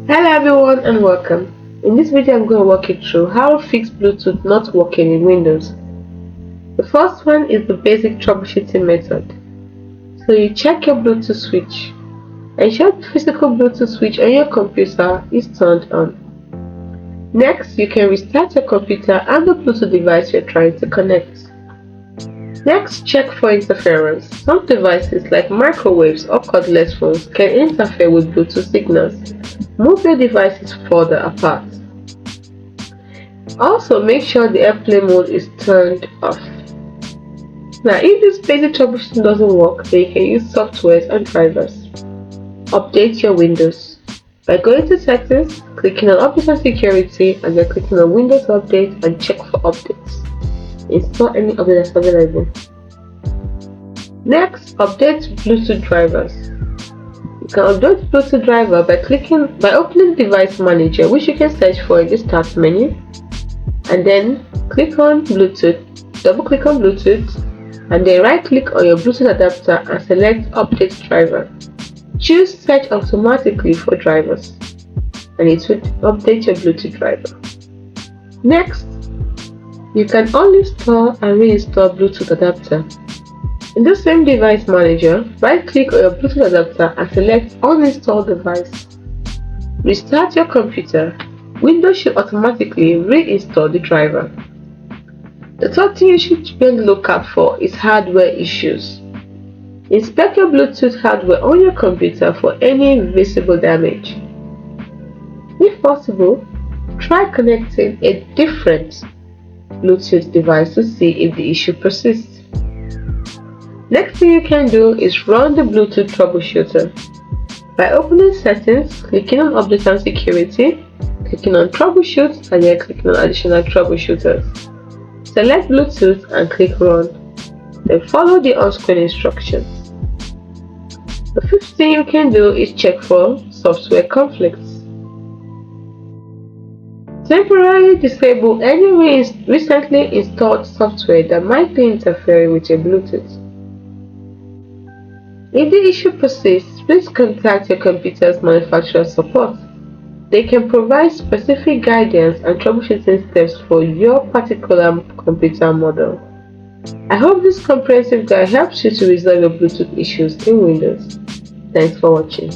Hello everyone and welcome. In this video I'm going to walk you through how to fix Bluetooth not working in Windows. The first one is the basic troubleshooting method. So you check your Bluetooth switch. Ensure the physical Bluetooth switch on your computer is turned on. Next, you can restart your computer and the Bluetooth device you're trying to connect. Next, check for interference. Some devices like microwaves or cordless phones can interfere with Bluetooth signals. Move your devices further apart. Also, make sure the airplane mode is turned off. Now, if this basic troubleshooting doesn't work, then you can use softwares and drivers. Update your Windows. By going to Settings, clicking on Update and Security, and then clicking on Windows Update and check for updates. Install any update that's available. Next, update Bluetooth drivers. You can update Bluetooth driver by opening Device Manager, which you can search for in the Start menu, and then click on Bluetooth, double click on Bluetooth, and then right click on your Bluetooth adapter and select Update Driver. Choose Search Automatically for drivers, and it will update your Bluetooth driver. Next, you can uninstall and reinstall Bluetooth adapter. In the same Device Manager, right-click on your Bluetooth adapter and select Uninstall Device. Restart your computer. Windows should automatically reinstall the driver. The third thing you should be on the lookout for is hardware issues. Inspect your Bluetooth hardware on your computer for any visible damage. If possible, try connecting a different Bluetooth device to see if the issue persists. Next thing you can do is run the Bluetooth troubleshooter. By opening Settings, clicking on Update and Security, clicking on Troubleshoot, and then clicking on Additional Troubleshooters. Select Bluetooth and click Run. Then follow the on-screen instructions. The fifth thing you can do is check for software conflicts. Temporarily disable any recently installed software that might be interfering with your Bluetooth. If the issue persists, please contact your computer's manufacturer support. They can provide specific guidance and troubleshooting steps for your particular computer model. I hope this comprehensive guide helps you to resolve your Bluetooth issues in Windows. Thanks for watching.